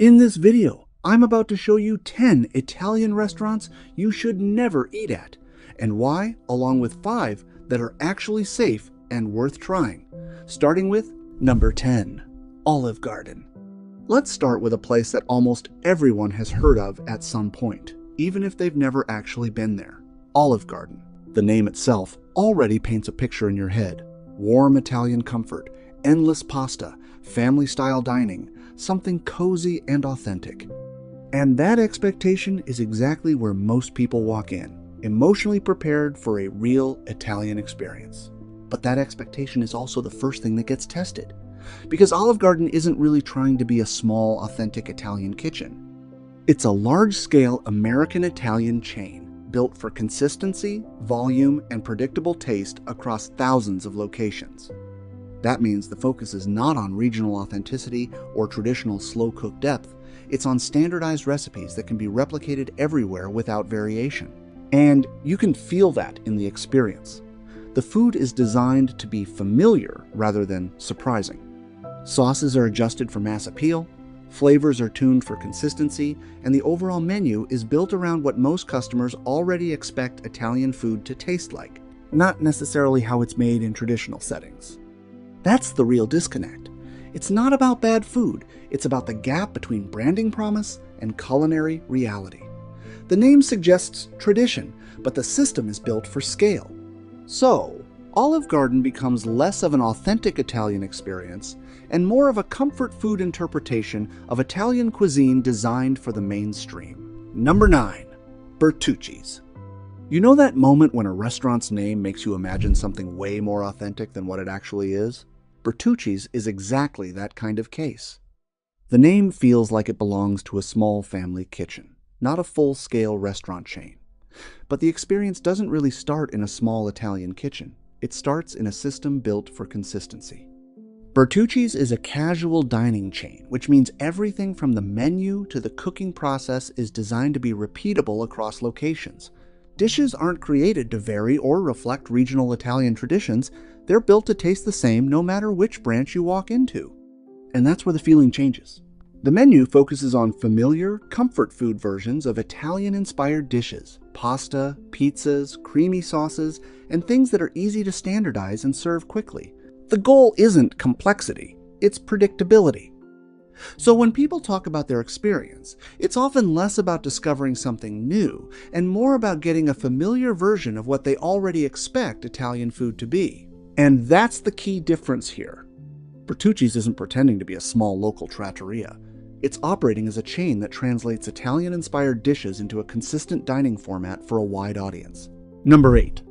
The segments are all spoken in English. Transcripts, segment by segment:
In this video, I'm about to show you 10 Italian restaurants you should never eat at, and why, along with 5 that are actually safe and worth trying. Starting with number 10, Olive Garden. Let's start with a place that almost everyone has heard of at some point, even if they've never actually been there. Olive Garden. The name itself already paints a picture in your head. Warm Italian comfort, endless pasta, family-style dining, something cozy and authentic. And that expectation is exactly where most people walk in, emotionally prepared for a real Italian experience. But that expectation is also the first thing that gets tested, because Olive Garden isn't really trying to be a small, authentic Italian kitchen. It's a large-scale American-Italian chain built for consistency, volume, and predictable taste across thousands of locations. That means the focus is not on regional authenticity or traditional slow-cook depth. It's on standardized recipes that can be replicated everywhere without variation. And you can feel that in the experience. The food is designed to be familiar rather than surprising. Sauces are adjusted for mass appeal, flavors are tuned for consistency, and the overall menu is built around what most customers already expect Italian food to taste like, not necessarily how it's made in traditional settings. That's the real disconnect. It's not about bad food, it's about the gap between branding promise and culinary reality. The name suggests tradition, but the system is built for scale. So, Olive Garden becomes less of an authentic Italian experience and more of a comfort food interpretation of Italian cuisine designed for the mainstream. Number 9, Bertucci's. You know that moment when a restaurant's name makes you imagine something way more authentic than what it actually is? Bertucci's is exactly that kind of case. The name feels like it belongs to a small family kitchen, not a full-scale restaurant chain. But the experience doesn't really start in a small Italian kitchen. It starts in a system built for consistency. Bertucci's is a casual dining chain, which means everything from the menu to the cooking process is designed to be repeatable across locations. Dishes aren't created to vary or reflect regional Italian traditions. They're built to taste the same no matter which branch you walk into. And that's where the feeling changes. The menu focuses on familiar, comfort food versions of Italian-inspired dishes, pasta, pizzas, creamy sauces, and things that are easy to standardize and serve quickly. The goal isn't complexity, it's predictability. So when people talk about their experience, it's often less about discovering something new and more about getting a familiar version of what they already expect Italian food to be. And that's the key difference here. Bertucci's isn't pretending to be a small local trattoria. It's operating as a chain that translates Italian-inspired dishes into a consistent dining format for a wide audience. Number 8,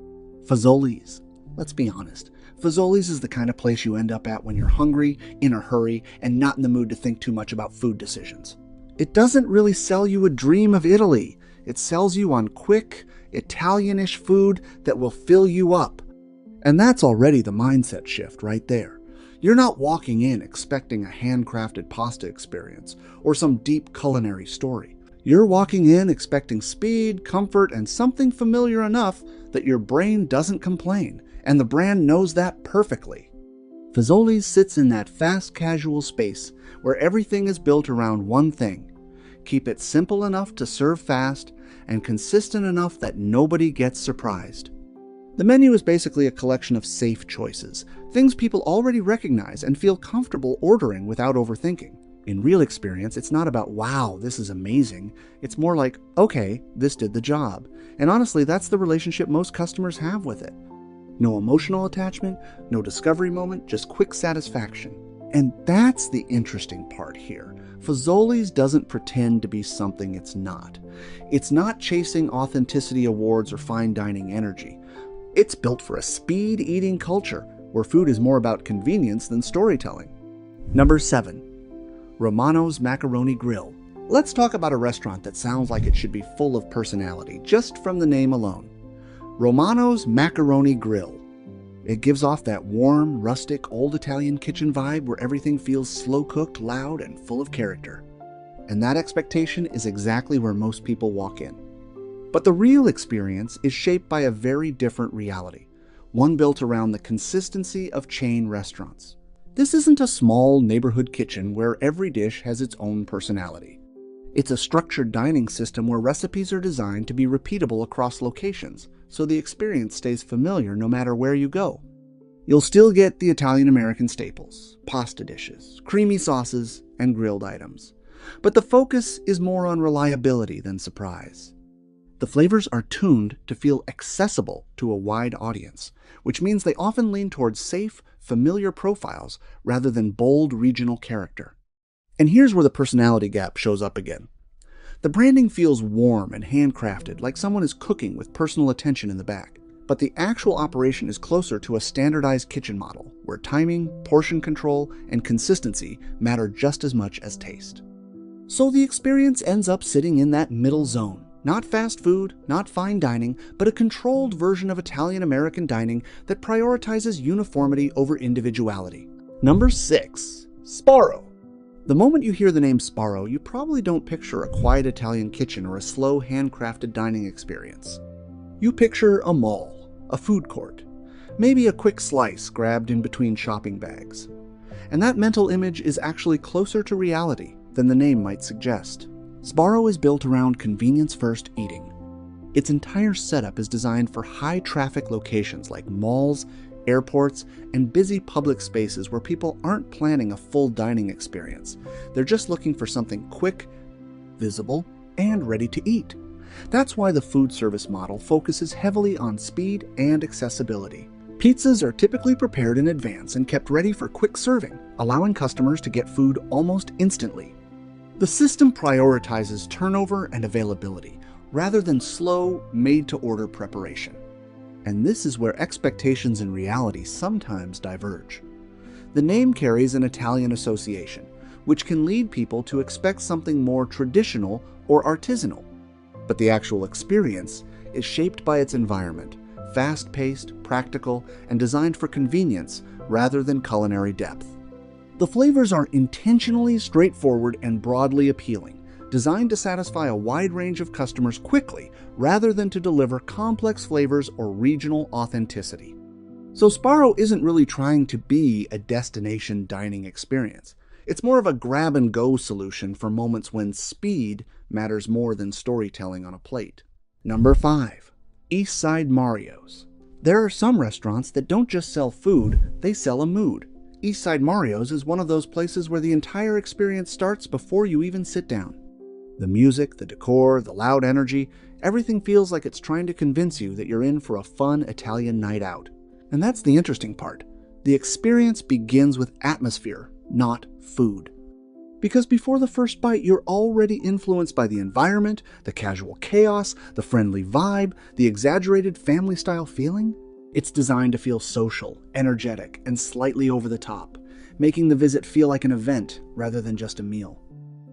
Fazoli's. Let's be honest. Fazoli's is the kind of place you end up at when you're hungry, in a hurry, and not in the mood to think too much about food decisions. It doesn't really sell you a dream of Italy. It sells you on quick, Italianish food that will fill you up. And that's already the mindset shift right there. You're not walking in expecting a handcrafted pasta experience or some deep culinary story. You're walking in expecting speed, comfort, and something familiar enough that your brain doesn't complain, and the brand knows that perfectly. Fazoli's sits in that fast casual space where everything is built around one thing. Keep it simple enough to serve fast and consistent enough that nobody gets surprised. The menu is basically a collection of safe choices, things people already recognize and feel comfortable ordering without overthinking. In real experience, it's not about, wow, this is amazing. It's more like, okay, this did the job. And honestly, that's the relationship most customers have with it. No emotional attachment, no discovery moment, just quick satisfaction. And that's the interesting part here. Fazoli's doesn't pretend to be something it's not. It's not chasing authenticity awards or fine dining energy. It's built for a speed-eating culture where food is more about convenience than storytelling. Number 7, Romano's Macaroni Grill. Let's talk about a restaurant that sounds like it should be full of personality, just from the name alone. Romano's Macaroni Grill. It gives off that warm, rustic, old Italian kitchen vibe where everything feels slow-cooked, loud, and full of character. And that expectation is exactly where most people walk in. But the real experience is shaped by a very different reality, one built around the consistency of chain restaurants. This isn't a small neighborhood kitchen where every dish has its own personality. It's a structured dining system where recipes are designed to be repeatable across locations, so the experience stays familiar no matter where you go. You'll still get the Italian-American staples, pasta dishes, creamy sauces, and grilled items. But the focus is more on reliability than surprise. The flavors are tuned to feel accessible to a wide audience, which means they often lean towards safe, familiar profiles rather than bold regional character. And here's where the personality gap shows up again. The branding feels warm and handcrafted, like someone is cooking with personal attention in the back. But the actual operation is closer to a standardized kitchen model, where timing, portion control, and consistency matter just as much as taste. So the experience ends up sitting in that middle zone. Not fast food, not fine dining, but a controlled version of Italian-American dining that prioritizes uniformity over individuality. Number 6. Sbarro. The moment you hear the name Sbarro, you probably don't picture a quiet Italian kitchen or a slow, handcrafted dining experience. You picture a mall, a food court, maybe a quick slice grabbed in between shopping bags. And that mental image is actually closer to reality than the name might suggest. Sbarro is built around convenience-first eating. Its entire setup is designed for high-traffic locations like malls, airports, and busy public spaces where people aren't planning a full dining experience. They're just looking for something quick, visible, and ready to eat. That's why the food service model focuses heavily on speed and accessibility. Pizzas are typically prepared in advance and kept ready for quick serving, allowing customers to get food almost instantly. The system prioritizes turnover and availability, rather than slow, made-to-order preparation. And this is where expectations and reality sometimes diverge. The name carries an Italian association, which can lead people to expect something more traditional or artisanal. But the actual experience is shaped by its environment, fast-paced, practical, and designed for convenience rather than culinary depth. The flavors are intentionally straightforward and broadly appealing, designed to satisfy a wide range of customers quickly rather than to deliver complex flavors or regional authenticity. So Sbarro isn't really trying to be a destination dining experience. It's more of a grab-and-go solution for moments when speed matters more than storytelling on a plate. Number 5. East Side Mario's. There are some restaurants that don't just sell food, they sell a mood. East Side Mario's is one of those places where the entire experience starts before you even sit down. The music, the decor, the loud energy, everything feels like it's trying to convince you that you're in for a fun Italian night out. And that's the interesting part. The experience begins with atmosphere, not food. Because before the first bite, you're already influenced by the environment, the casual chaos, the friendly vibe, the exaggerated family-style feeling. It's designed to feel social, energetic, and slightly over the top, making the visit feel like an event rather than just a meal.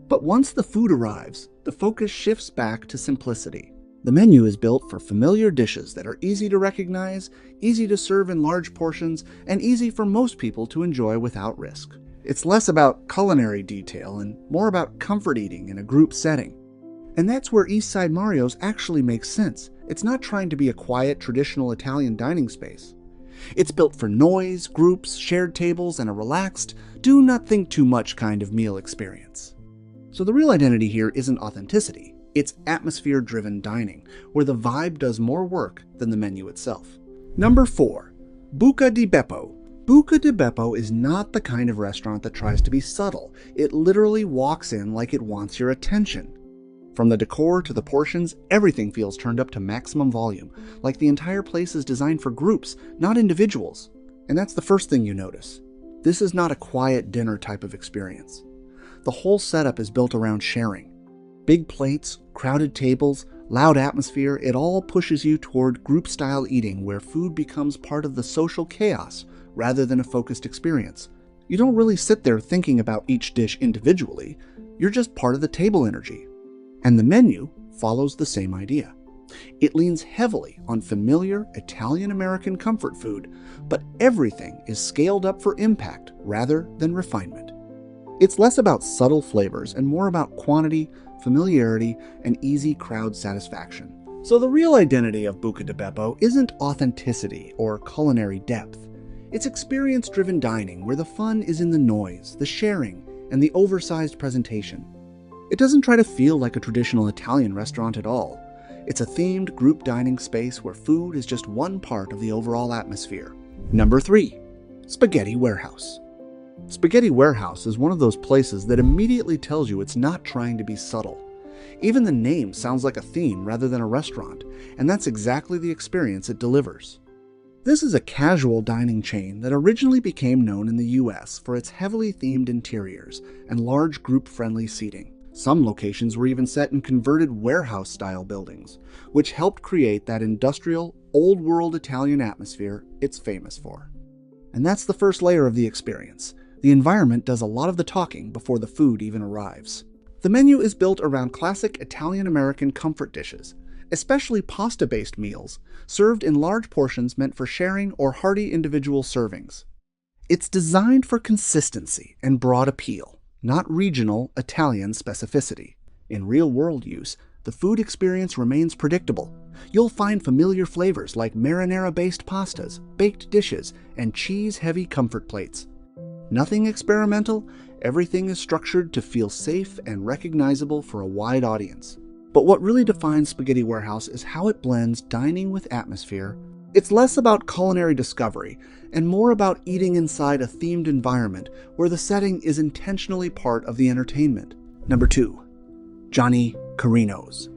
But once the food arrives, the focus shifts back to simplicity. The menu is built for familiar dishes that are easy to recognize, easy to serve in large portions, and easy for most people to enjoy without risk. It's less about culinary detail and more about comfort eating in a group setting. And that's where East Side Mario's actually makes sense. It's not trying to be a quiet, traditional Italian dining space. It's built for noise, groups, shared tables, and a relaxed, do not think too much kind of meal experience. So the real identity here isn't authenticity. It's atmosphere-driven dining, where the vibe does more work than the menu itself. Number 4. Buca di Beppo. Buca di Beppo is not the kind of restaurant that tries to be subtle. It literally walks in like it wants your attention. From the decor to the portions, everything feels turned up to maximum volume, like the entire place is designed for groups, not individuals. And that's the first thing you notice. This is not a quiet dinner type of experience. The whole setup is built around sharing. Big plates, crowded tables, loud atmosphere, it all pushes you toward group-style eating where food becomes part of the social chaos rather than a focused experience. You don't really sit there thinking about each dish individually, you're just part of the table energy. And the menu follows the same idea. It leans heavily on familiar Italian-American comfort food, but everything is scaled up for impact rather than refinement. It's less about subtle flavors and more about quantity, familiarity, and easy crowd satisfaction. So the real identity of Buca di Beppo isn't authenticity or culinary depth. It's experience-driven dining where the fun is in the noise, the sharing, and the oversized presentation. It doesn't try to feel like a traditional Italian restaurant at all. It's a themed group dining space where food is just one part of the overall atmosphere. Number 3. Spaghetti Warehouse. Spaghetti Warehouse is one of those places that immediately tells you it's not trying to be subtle. Even the name sounds like a theme rather than a restaurant, and that's exactly the experience it delivers. This is a casual dining chain that originally became known in the US for its heavily themed interiors and large group-friendly seating. Some locations were even set in converted warehouse-style buildings, which helped create that industrial, old-world Italian atmosphere it's famous for. And that's the first layer of the experience. The environment does a lot of the talking before the food even arrives. The menu is built around classic Italian-American comfort dishes, especially pasta-based meals, served in large portions meant for sharing or hearty individual servings. It's designed for consistency and broad appeal, not regional Italian specificity. In real-world use, the food experience remains predictable. You'll find familiar flavors like marinara-based pastas, baked dishes, and cheese-heavy comfort plates. Nothing experimental, everything is structured to feel safe and recognizable for a wide audience. But what really defines Spaghetti Warehouse is how it blends dining with atmosphere. It's less about culinary discovery and more about eating inside a themed environment where the setting is intentionally part of the entertainment. Number 2. Johnny Carino's.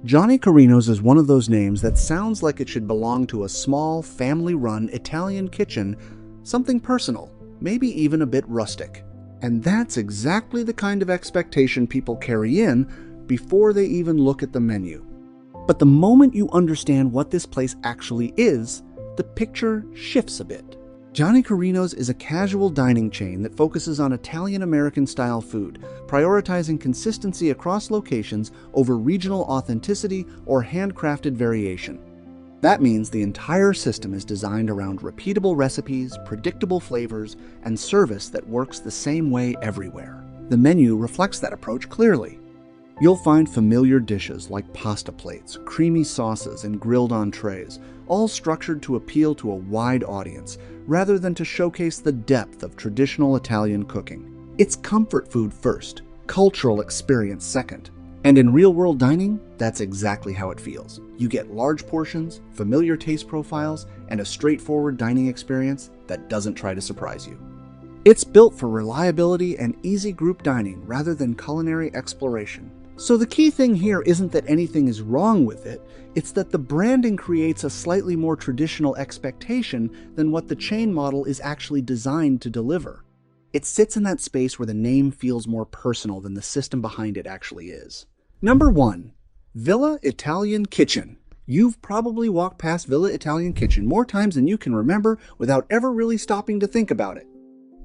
Johnny Carino's is one of those names that sounds like it should belong to a small, family-run Italian kitchen, something personal, maybe even a bit rustic. And that's exactly the kind of expectation people carry in before they even look at the menu. But the moment you understand what this place actually is, the picture shifts a bit. Johnny Carino's is a casual dining chain that focuses on Italian-American style food, prioritizing consistency across locations over regional authenticity or handcrafted variation. That means the entire system is designed around repeatable recipes, predictable flavors, and service that works the same way everywhere. The menu reflects that approach clearly. You'll find familiar dishes like pasta plates, creamy sauces, and grilled entrees, all structured to appeal to a wide audience, rather than to showcase the depth of traditional Italian cooking. It's comfort food first, cultural experience second. And in real-world dining, that's exactly how it feels. You get large portions, familiar taste profiles, and a straightforward dining experience that doesn't try to surprise you. It's built for reliability and easy group dining rather than culinary exploration. So the key thing here isn't that anything is wrong with it, it's that the branding creates a slightly more traditional expectation than what the chain model is actually designed to deliver. It sits in that space where the name feels more personal than the system behind it actually is. Number 1. Villa Italian Kitchen. You've probably walked past Villa Italian Kitchen more times than you can remember without ever really stopping to think about it.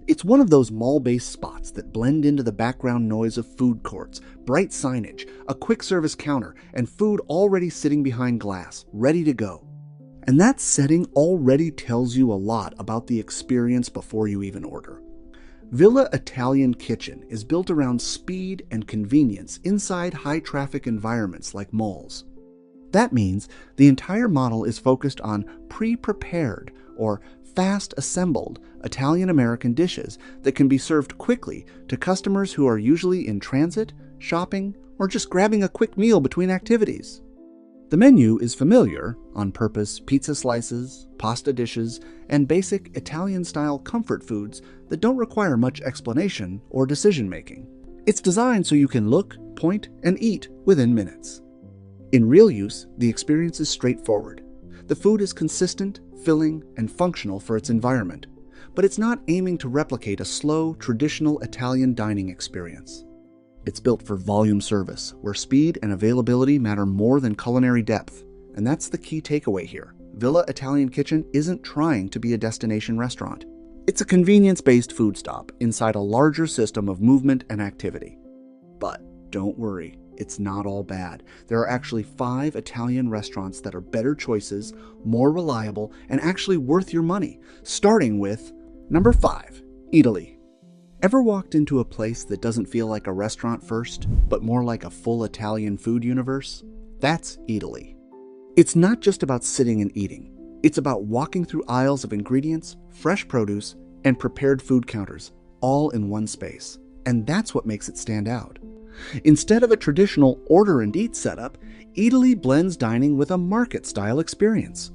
It's one of those mall-based spots that blend into the background noise of food courts, bright signage, a quick service counter, and food already sitting behind glass, ready to go. And that setting already tells you a lot about the experience before you even order. Villa Italian Kitchen is built around speed and convenience inside high-traffic environments like malls. That means the entire model is focused on pre-prepared or fast-assembled Italian-American dishes that can be served quickly to customers who are usually in transit, shopping, or just grabbing a quick meal between activities. The menu is familiar, on-purpose pizza slices, pasta dishes, and basic Italian-style comfort foods that don't require much explanation or decision-making. It's designed so you can look, point, and eat within minutes. In real use, the experience is straightforward. The food is consistent, filling, and functional for its environment, but it's not aiming to replicate a slow, traditional Italian dining experience. It's built for volume service, where speed and availability matter more than culinary depth, and that's the key takeaway here. Villa Italian Kitchen isn't trying to be a destination restaurant. It's a convenience-based food stop inside a larger system of movement and activity. But don't worry, it's not all bad. There are actually 5 Italian restaurants that are better choices, more reliable, and actually worth your money, starting with number 5, Eataly. Ever walked into a place that doesn't feel like a restaurant first, but more like a full Italian food universe? That's Eataly. It's not just about sitting and eating. It's about walking through aisles of ingredients, fresh produce, and prepared food counters, all in one space. And that's what makes it stand out. Instead of a traditional order and eat setup, Eataly blends dining with a market-style experience.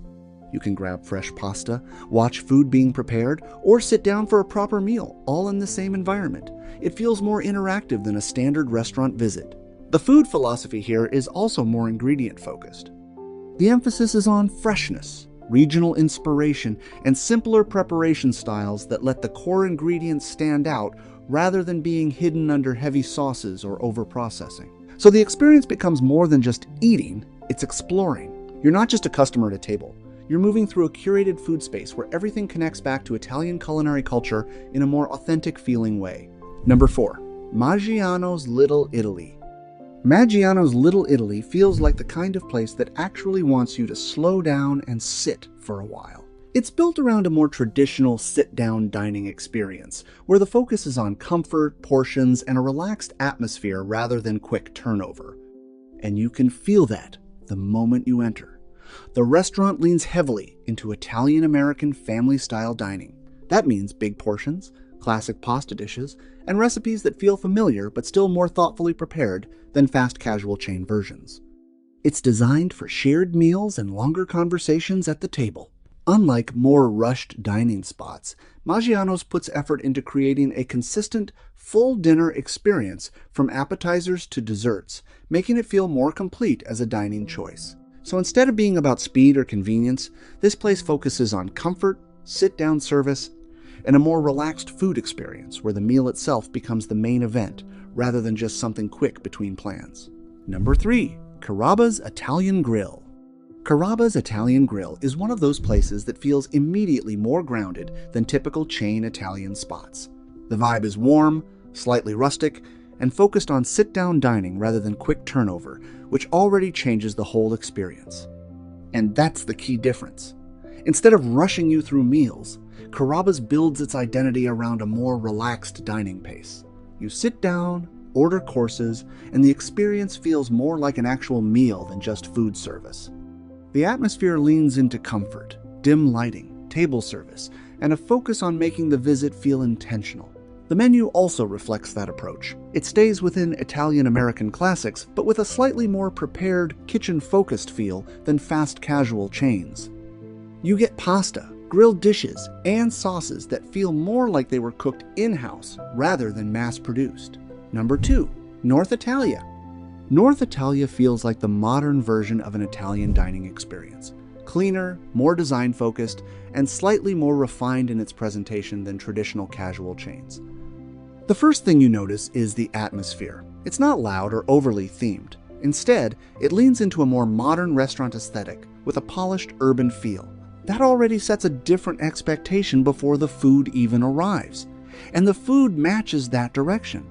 You can grab fresh pasta, watch food being prepared, or sit down for a proper meal, all in the same environment. It feels more interactive than a standard restaurant visit. The food philosophy here is also more ingredient-focused. The emphasis is on freshness, regional inspiration, and simpler preparation styles that let the core ingredients stand out rather than being hidden under heavy sauces or over-processing. So the experience becomes more than just eating, it's exploring. You're not just a customer at a table. You're moving through a curated food space where everything connects back to Italian culinary culture in a more authentic feeling way. Number 4. Maggiano's Little Italy. Maggiano's Little Italy feels like the kind of place that actually wants you to slow down and sit for a while. It's built around a more traditional sit-down dining experience, where the focus is on comfort, portions, and a relaxed atmosphere rather than quick turnover. And you can feel that the moment you enter. The restaurant leans heavily into Italian-American family-style dining. That means big portions, classic pasta dishes, and recipes that feel familiar but still more thoughtfully prepared than fast casual chain versions. It's designed for shared meals and longer conversations at the table. Unlike more rushed dining spots, Maggiano's puts effort into creating a consistent, full dinner experience from appetizers to desserts, making it feel more complete as a dining choice. So instead of being about speed or convenience, this place focuses on comfort, sit-down service, and a more relaxed food experience where the meal itself becomes the main event rather than just something quick between plans. Number 3. Carrabba's Italian Grill. Carrabba's Italian Grill is one of those places that feels immediately more grounded than typical chain Italian spots. The vibe is warm, slightly rustic, and focused on sit-down dining rather than quick turnover, which already changes the whole experience. And that's the key difference. Instead of rushing you through meals, Carrabba's builds its identity around a more relaxed dining pace. You sit down, order courses, and the experience feels more like an actual meal than just food service. The atmosphere leans into comfort, dim lighting, table service, and a focus on making the visit feel intentional. The menu also reflects that approach. It stays within Italian-American classics, but with a slightly more prepared, kitchen-focused feel than fast casual chains. You get pasta, grilled dishes, and sauces that feel more like they were cooked in-house rather than mass-produced. Number 2. North Italia. North Italia feels like the modern version of an Italian dining experience. Cleaner, more design-focused, and slightly more refined in its presentation than traditional casual chains. The first thing you notice is the atmosphere. It's not loud or overly themed. Instead, it leans into a more modern restaurant aesthetic with a polished urban feel. That already sets a different expectation before the food even arrives. And the food matches that direction.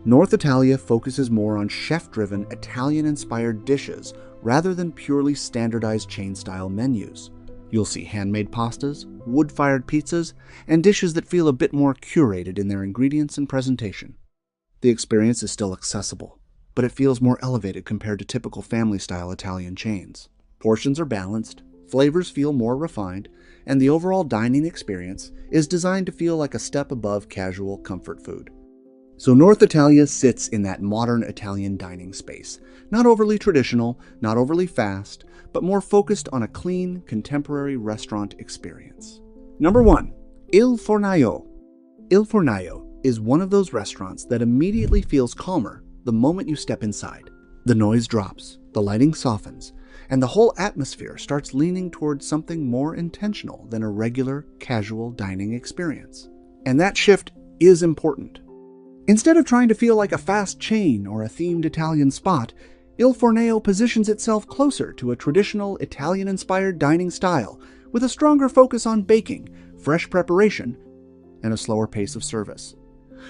North Italia focuses more on chef-driven, Italian-inspired dishes rather than purely standardized chain-style menus. You'll see handmade pastas, wood-fired pizzas, and dishes that feel a bit more curated in their ingredients and presentation. The experience is still accessible, but it feels more elevated compared to typical family-style Italian chains. Portions are balanced, flavors feel more refined, and the overall dining experience is designed to feel like a step above casual comfort food. So North Italia sits in that modern Italian dining space. Not overly traditional, not overly fast, but more focused on a clean, contemporary restaurant experience. Number 1. Il Fornaio. Il Fornaio is one of those restaurants that immediately feels calmer the moment you step inside. The noise drops, the lighting softens, and the whole atmosphere starts leaning towards something more intentional than a regular, casual dining experience. And that shift is important. Instead of trying to feel like a fast chain or a themed Italian spot, Il Fornaio positions itself closer to a traditional Italian-inspired dining style with a stronger focus on baking, fresh preparation, and a slower pace of service.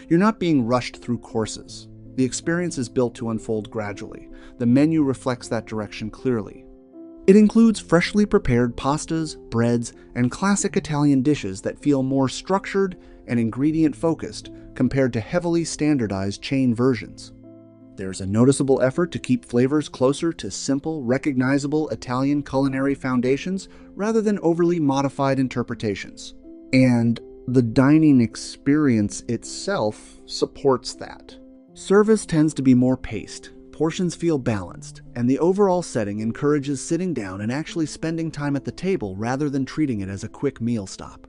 You're not being rushed through courses. The experience is built to unfold gradually. The menu reflects that direction clearly. It includes freshly prepared pastas, breads, and classic Italian dishes that feel more structured and ingredient-focused compared to heavily standardized chain versions. There's a noticeable effort to keep flavors closer to simple, recognizable Italian culinary foundations rather than overly modified interpretations. And the dining experience itself supports that. Service tends to be more paced, portions feel balanced, and the overall setting encourages sitting down and actually spending time at the table rather than treating it as a quick meal stop.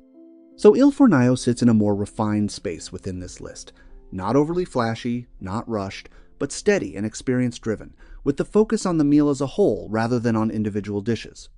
So Il Fornaio sits in a more refined space within this list. Not overly flashy, not rushed, but steady and experience-driven, with the focus on the meal as a whole rather than on individual dishes.